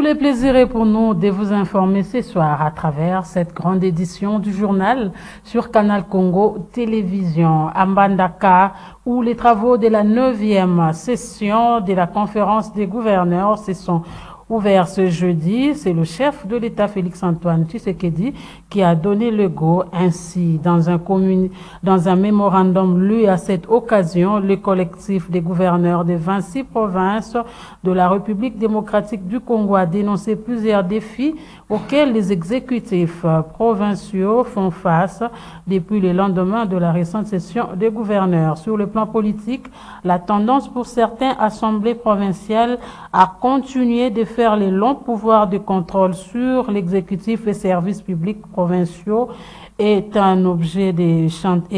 Tous les plaisirs est pour nous de vous informer ce soir à travers cette grande édition du journal sur Canal Congo Télévision à Mbandaka, où les travaux de la 9e session de la conférence des gouverneurs se sont ouverts ce jeudi. C'est le chef de l'État Félix-Antoine Tshisekedi qui a donné le go. Ainsi, dans un mémorandum lu à cette occasion, le collectif des gouverneurs des 26 provinces de la République démocratique du Congo a dénoncé plusieurs défis auxquels les exécutifs provinciaux font face depuis le lendemain de la récente session des gouverneurs. Sur le plan politique, la tendance pour certaines assemblées provinciales a continué de faire les longs pouvoirs de contrôle sur l'exécutif et services publics provinciaux est un objet de chantage,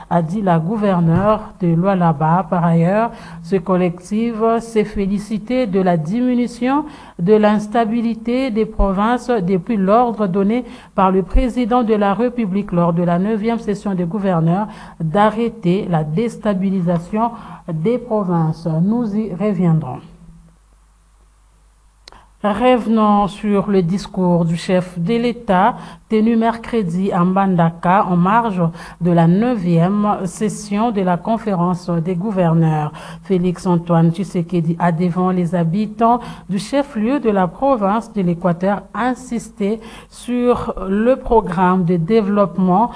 a dit la gouverneure de Lualaba. Par ailleurs, ce collectif s'est félicité de la diminution de l'instabilité des provinces depuis l'ordre donné par le président de la République lors de la 9e session des gouverneurs d'arrêter la déstabilisation des provinces. Nous y reviendrons. Revenons sur le discours du chef de l'État tenu mercredi à Mbandaka en marge de la 9e session de la conférence des gouverneurs. Félix-Antoine Tshisekedi a devant les habitants du chef-lieu de la province de l'Équateur insisté sur le programme de développement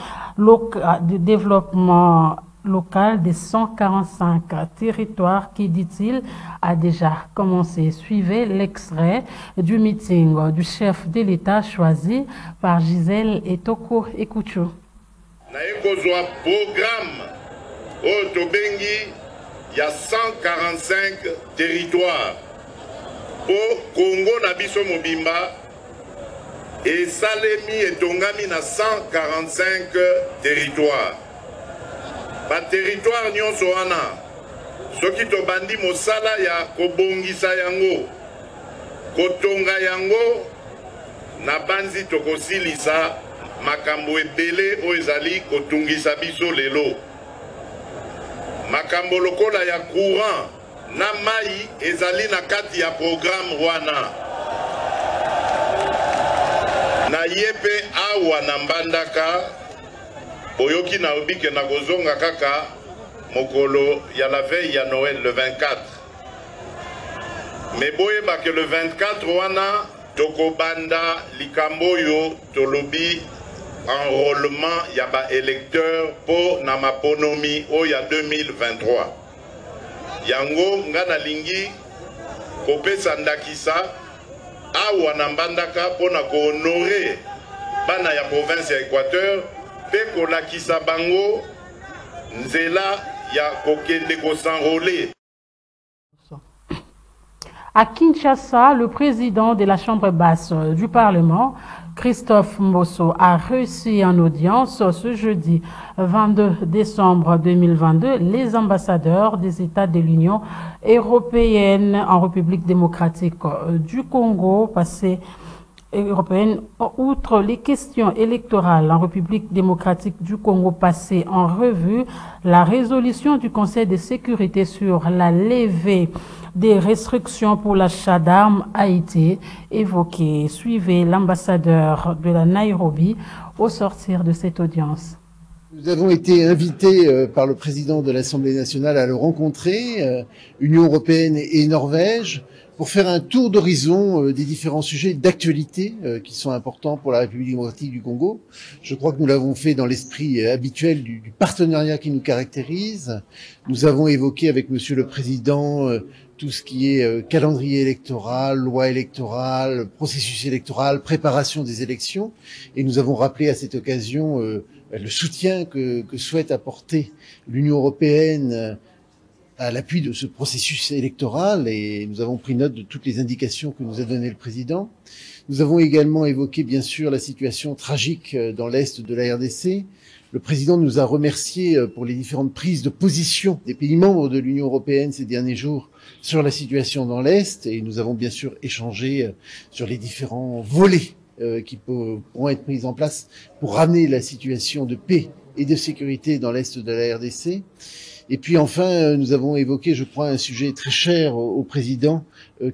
local des 145 territoires qui, dit-il, a déjà commencé. Suivez l'extrait du meeting du chef de l'État choisi par Gisèle Etoko Ekuchu. Naekozwa programme au Tobengi, il y a 145 territoires. Au Congo Nabiso Mobimba et Salemi et Tongami na 145 territoires. Ba territoire nyonso wana soki tobandi mosala ya kobongisa yango kotonga yango na banzi tokosilisa makambo ebele oyo ezali kotungisa biso lelo. Makambo lokola ya courant na mai ezali na kati ya programme wana. Na yepe awa na Mbandaka Oyoki na obike na gozonga kaka mokolo ya la veille ya Noël le 24. Mais boye ba que le 24 wana tokobanda likamboyo tolobi enrôlement ya ba électeur po na maponomi o ya 2023. Yango ngana lingi kopesa ndakisa awa na Mbandaka po na ko honorer bana ya province ya Équateur. À Kinshasa, le président de la Chambre basse du Parlement, Christophe Mbosso, a reçu en audience ce jeudi 22 décembre 2022 les ambassadeurs des États de l'Union européenne en République démocratique du Congo, européenne, outre les questions électorales en République démocratique du Congo passées en revue, la résolution du Conseil de sécurité sur la levée des restrictions pour l'achat d'armes a été évoquée. Suivez l'ambassadeur de la Nairobi au sortir de cette audience. Nous avons été invités par le président de l'Assemblée nationale à le rencontrer, Union européenne et Norvège, pour faire un tour d'horizon des différents sujets d'actualité qui sont importants pour la République démocratique du Congo. Je crois que nous l'avons fait dans l'esprit habituel du partenariat qui nous caractérise. Nous avons évoqué avec Monsieur le Président tout ce qui est calendrier électoral, loi électorale, processus électoral, préparation des élections. Et nous avons rappelé à cette occasion le soutien que souhaite apporter l'Union européenne à l'appui de ce processus électoral, et nous avons pris note de toutes les indications que nous a données le président. Nous avons également évoqué, bien sûr, la situation tragique dans l'est de la RDC. Le président nous a remerciés pour les différentes prises de position des pays membres de l'Union européenne ces derniers jours sur la situation dans l'est, et nous avons bien sûr échangé sur les différents volets qui pourront être mises en place pour ramener la situation de paix et de sécurité dans l'est de la RDC. Et puis enfin, nous avons évoqué, je crois, un sujet très cher au président,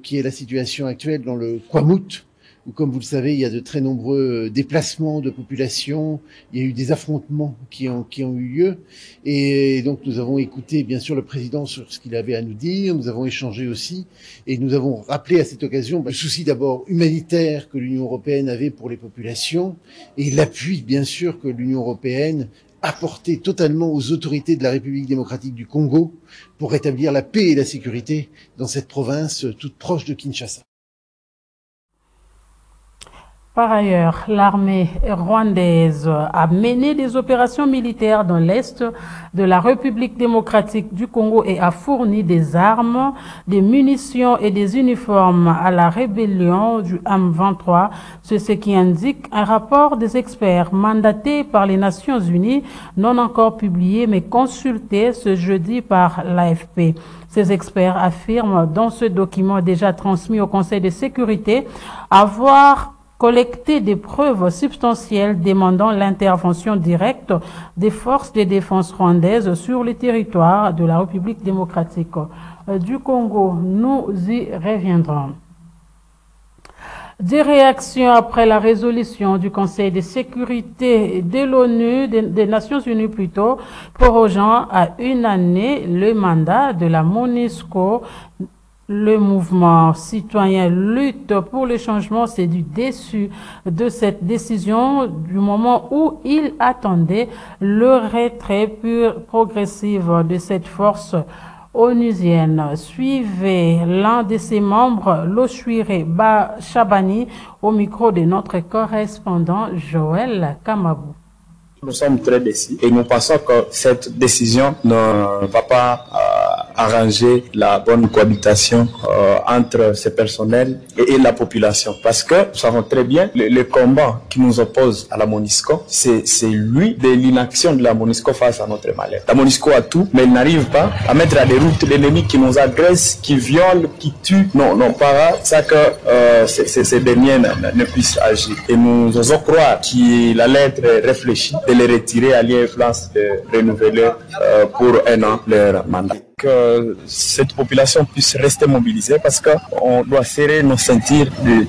qui est la situation actuelle dans le Kwamut, où, comme vous le savez, il y a de très nombreux déplacements de population, il y a eu des affrontements qui ont eu lieu, et donc nous avons écouté bien sûr le président sur ce qu'il avait à nous dire, nous avons échangé aussi, et nous avons rappelé à cette occasion le souci d'abord humanitaire que l'Union européenne avait pour les populations, et l'appui bien sûr que l'Union européenne apporter totalement aux autorités de la République démocratique du Congo pour rétablir la paix et la sécurité dans cette province toute proche de Kinshasa. Par ailleurs, l'armée rwandaise a mené des opérations militaires dans l'est de la République démocratique du Congo et a fourni des armes, des munitions et des uniformes à la rébellion du M23. C'est ce qui indique un rapport des experts mandatés par les Nations Unies, non encore publié mais consulté ce jeudi par l'AFP. Ces experts affirment dans ce document déjà transmis au Conseil de sécurité avoir collecter des preuves substantielles demandant l'intervention directe des forces de défense rwandaises sur le territoire de la République démocratique du Congo. Nous y reviendrons. Des réactions après la résolution du Conseil de sécurité de l'ONU, des Nations Unies plutôt, prorogeant à 1 année le mandat de la MONUSCO. Le mouvement citoyen lutte pour le changement s'est dit déçu de cette décision du moment où il attendait le retrait progressif de cette force onusienne. Suivez l'un de ses membres, Lochouire Chabani, au micro de notre correspondant Joël Kamabou. Nous sommes très déçus et nous pensons que cette décision ne va pas arranger la bonne cohabitation entre ces personnels et la population. Parce que nous savons très bien le combat qui nous oppose à la MONUSCO, c'est lui de l'inaction de la MONUSCO face à notre malheur. La MONUSCO a tout, mais il n'arrive pas à mettre à déroute l'ennemi qui nous agresse, qui viole, qui tue. Non, pas ça que ces derniers ne puissent agir. Et nous osons croire qu'il allait être réfléchi de les retirer à l'influence de renouveler pour 1 an leur mandat. Que cette population puisse rester mobilisée parce qu'on doit serrer nos ceintures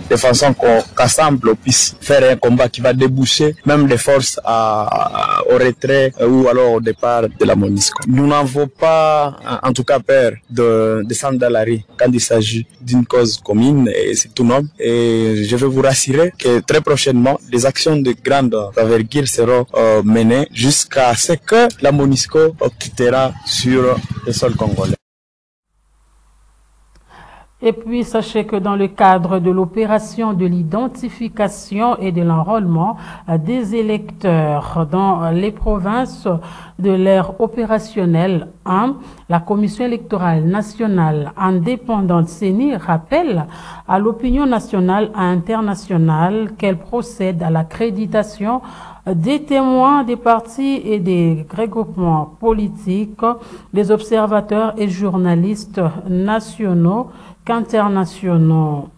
de façon qu'ensemble on puisse faire un combat qui va déboucher même les forces au retrait ou alors au départ de la MONUSCO. Nous n'avons pas en tout cas peur de descendre dans la rue quand il s'agit d'une cause commune et c'est tout noble. Et je veux vous rassurer que très prochainement des actions de grande envergure seront menées jusqu'à ce que la MONUSCO quittera sur le sol congolais. Et puis, sachez que dans le cadre de l'opération de l'identification et de l'enrôlement des électeurs dans les provinces de l'ère opérationnelle 1, la Commission électorale nationale indépendante CENI rappelle à l'opinion nationale et internationale qu'elle procède à l'accréditation des témoins des partis et des regroupements politiques, des observateurs et journalistes nationaux qu'internationaux.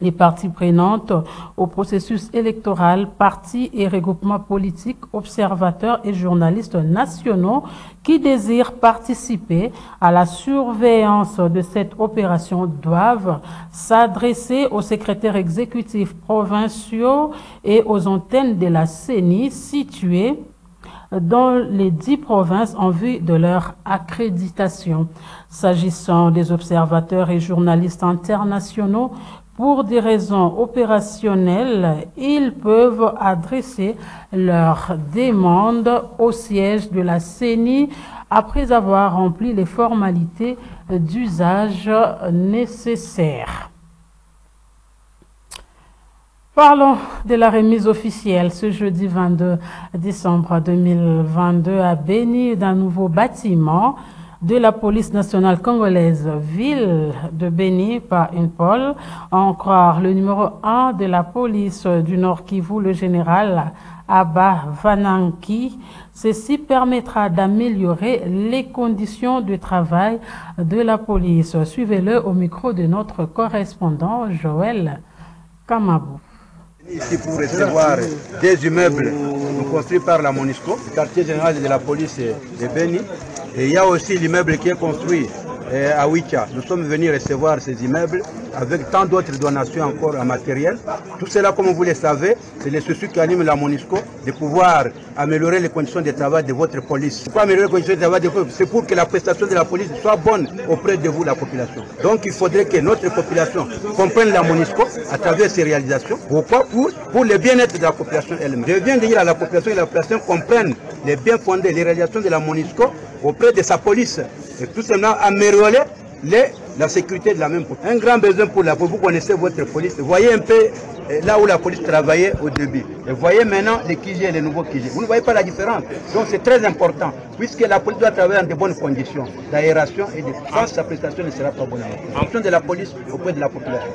Les parties prenantes au processus électoral, partis et regroupements politiques, observateurs et journalistes nationaux qui désirent participer à la surveillance de cette opération doivent s'adresser aux secrétaires exécutifs provinciaux et aux antennes de la CENI situées dans les 10 provinces en vue de leur accréditation. S'agissant des observateurs et journalistes internationaux, pour des raisons opérationnelles, ils peuvent adresser leur demande au siège de la CENI après avoir rempli les formalités d'usage nécessaires. Parlons de la remise officielle ce jeudi 22 décembre 2022 à Béni d'un nouveau bâtiment de la police nationale congolaise, ville de Béni par Paul, en croire le numéro 1 de la police du Nord Kivu, le général Abba Vananki. Ceci permettra d'améliorer les conditions de travail de la police. Suivez-le au micro de notre correspondant Joël Kamabou. Ici pour recevoir des immeubles construits par la MONUSCO, quartier général de la police de Beni. Et il y a aussi l'immeuble qui est construit à Wicha. Nous sommes venus recevoir ces immeubles avec tant d'autres donations encore en matériel. Tout cela, comme vous le savez, c'est le souci qui anime la MONUSCO de pouvoir améliorer les conditions de travail de votre police. Pourquoi améliorer les conditions de travail de votre police? C'est pour que la prestation de la police soit bonne auprès de vous, la population. Donc il faudrait que notre population comprenne la MONUSCO à travers ces réalisations. Pourquoi? Pour le bien-être de la population elle-même. Je viens de dire à la population que la population comprenne les bien fondés, les réalisations de la MONUSCO auprès de sa police. Et tout simplement améliorer la sécurité de la même police. Un grand besoin pour la police, vous connaissez votre police. Voyez un peu là où la police travaillait au début. Et voyez maintenant les QG et les nouveaux QG. Vous ne voyez pas la différence. Donc c'est très important, puisque la police doit travailler dans de bonnes conditions d'aération et de sans sa prestation ne sera pas bonne. En fonction de la police auprès de la population.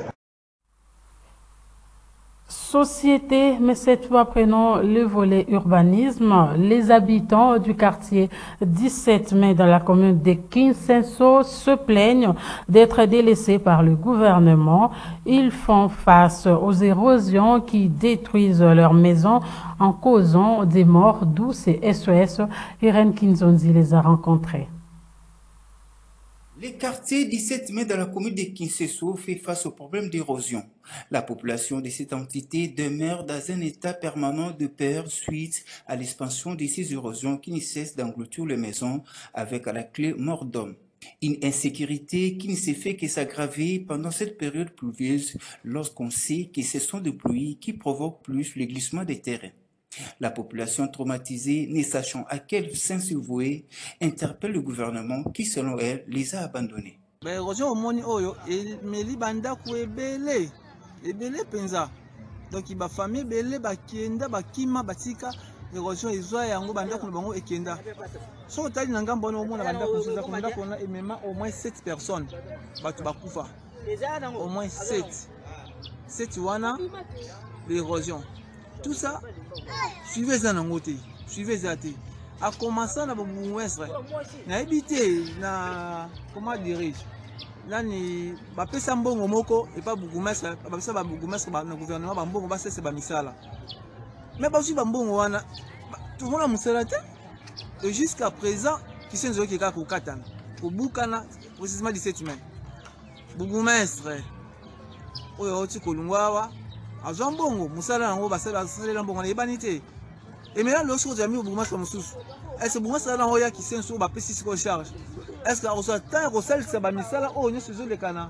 Société, mais cette fois prenons le volet urbanisme. Les habitants du quartier 17 mai dans la commune de Kinsenso se plaignent d'être délaissés par le gouvernement. Ils font face aux érosions qui détruisent leurs maisons en causant des morts, d'où ces SOS. Irène Kinzonzi les a rencontrés. Les quartiers 17 mai dans la commune de Kinsenso fait face au problème d'érosion. La population de cette entité demeure dans un état permanent de peur suite à l'expansion de ces érosions qui ne cessent d'engloutir les maisons avec à la clé mort d'homme. Une insécurité qui ne s'est fait que s'aggraver pendant cette période pluvieuse lorsqu'on sait que ce sont des pluies qui provoquent plus le glissement des terrains. La population traumatisée, ne sachant à quel sein se vouer, interpelle le gouvernement qui, selon elle, les a abandonnés. L'érosion au moni oyo emeli bandako ebele penza. Donc ba famille ebele bakenda bakima batika érosion ezwa yango bandako na bango ekenda. So otali na ngambo na omona bandako soza ko ndako na emema au moins 7 personnes batu bakufa. Au moins 7. 7 wana l'érosion. Tout ça, suivez ça dans le côté, suivez ça. À commencer dans le ouest, na habité na comment dirais-je, là ni ba pesa mbongo moko et pas bougumestre, ba pesa ba bougumestre ba na gouvernement ba mbongo ba c'est ba misala. Mais ba aussi ba mbongo wana tout le monde musala te. Et jusqu'à présent, qui sont ceux qui ka ko katana, ko bukana précisément 17 mai. Bougumestre oyo oti kolungwawa azwa mbongo musala nango basalela mbongo na yebani te. Et maintenant lorsque vous avez mis au bourgmestre mosusu, est-ce que bourgmestre là oya qui senso ba pesi siko charge? Est-ce que oso tant ko sel sa ba misala oyo nyo sezo le kana?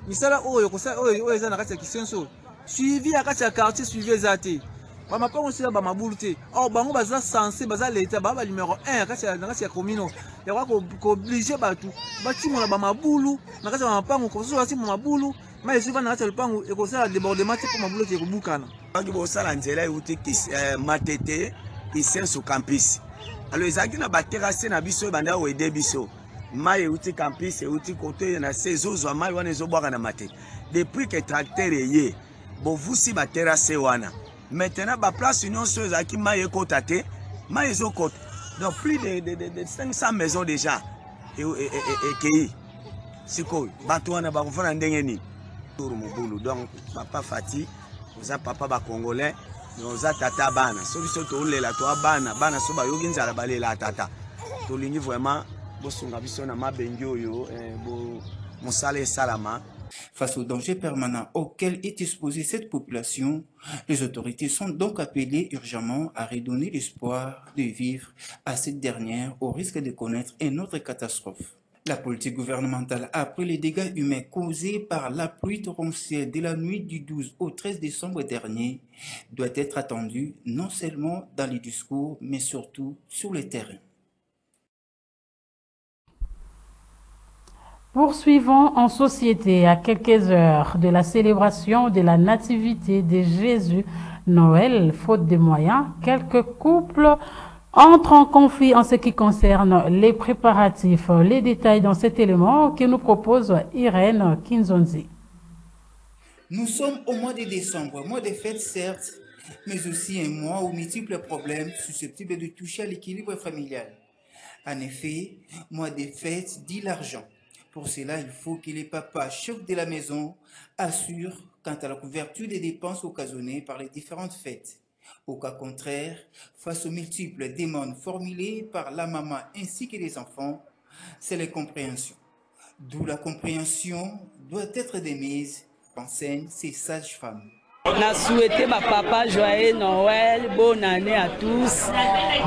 Misala oyo ko sa oyo eza na kati ya kisenso. Suivi ya kati ya quartier suivi ezate. Ba mapango sila ba mabulu te. Oh bango baza censé baza l'état ba numéro 1 kati ya commune. Ya ko obligé batu. Batimo na ba mabulu na kati ya mapango ko so batimo mabulu. Mais je vais dans le pango et ça le débordement pour ma boulot qui est boucana. Bangi bosala nzela yuti matete isenso campus. Alors ezaki na baterrasse na biso banda o ede biso. Mai yuti campus yuti côté na sezozo mai wana ezobwaka na matete. Depuis que tracteur yé bo vusi ba terrasse wana. Maintenant ba place union so ezaki mai ekota te, mai ezokota. Donc plus de 500 maisons déjà et qui siko bato wana ba kufana ndenge ni. Donc papa Fati, nous avons papa congolais, nous avons tata bana. Solution to lela to bana, bana so ba yogi nzala balela tata. To lingi vraiment bosunga biso na mabengyo yo bo musale salama. Face au danger permanent auquel est exposée cette population, les autorités sont donc appelées urgemment à redonner l'espoir de vivre à cette dernière au risque de connaître une autre catastrophe. La politique gouvernementale, après les dégâts humains causés par la pluie torrentielle de la nuit du 12 au 13 décembre dernier, doit être attendue non seulement dans les discours, mais surtout sur le terrain. Poursuivons en société à quelques heures de la célébration de la nativité de Jésus Noël, faute de moyens, quelques couples entre en conflit en ce qui concerne les préparatifs. Les détails dans cet élément que nous propose Irène Kinzonzi. Nous sommes au mois de décembre, mois de fêtes certes, mais aussi un mois où multiples problèmes susceptibles de toucher à l'équilibre familial. En effet, mois de fêtes dit l'argent. Pour cela, il faut que les papas, chefs de la maison, assurent quant à la couverture des dépenses occasionnées par les différentes fêtes. Au cas contraire, face aux multiples demandes formulées par la maman ainsi que les enfants, c'est l'incompréhension. D'où la compréhension doit être démise, enseignent ces sages-femmes. On a souhaité ma papa joyeux Noël, bonne année à tous,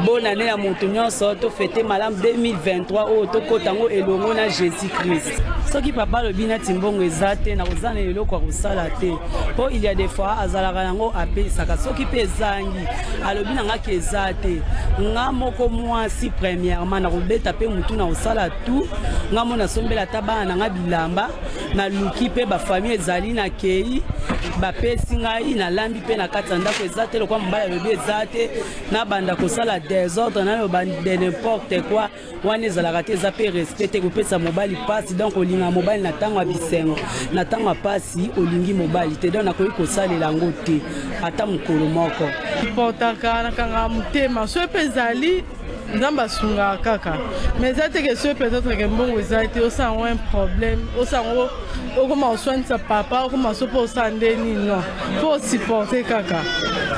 bonne année à Montagnon, surtout fêter Malam 2023 au Tokotango et l'Omona Jésus-Christ. Ce qui papa le bina timbongo ezate na ozana elo kwa kusala te. Po il y a des fois azalaka yango ape saka soki pezangi alobi na ngaki ezate. Nga moko mwasi premièrement na kobeta pe mutu na osala tout. Nga mona sombela tabana na nga bilamba na luki pe ba famille ezali na kei ba pesi ngai na lambi pe na kati ndako ezate lokwa mbala lobi ezate na banda kosala désordre na de n'importe quoi wana ezalaka te eza pe respecte kopesa mobali pasi donc olinga mobali na ntango ya bisengo na ntango ya pasi olingi mobali te donc nakoki kosalela yango te ata mokolo moko portaka nakanga motema so mpe ezali nzambe asungaka kaka mais eza teke so peut-être ke mbongo eza te osango un problème osango okoma oswanisa papa okoma so mpo osala nde nini non mpo osupporte kaka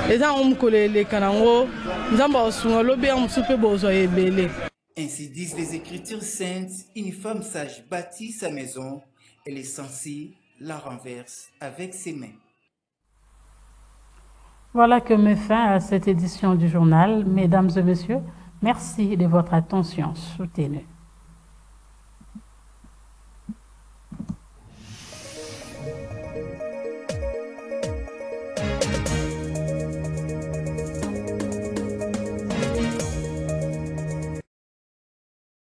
eza yango mokolo eleka nango nzambe asunga lobi yango mosusu mpe bozwa ebele. Ainsi disent les Écritures saintes, une femme sage bâtit sa maison, elle est censée la renverse avec ses mains. Voilà que met fin à cette édition du journal. Mesdames et messieurs, merci de votre attention soutenue.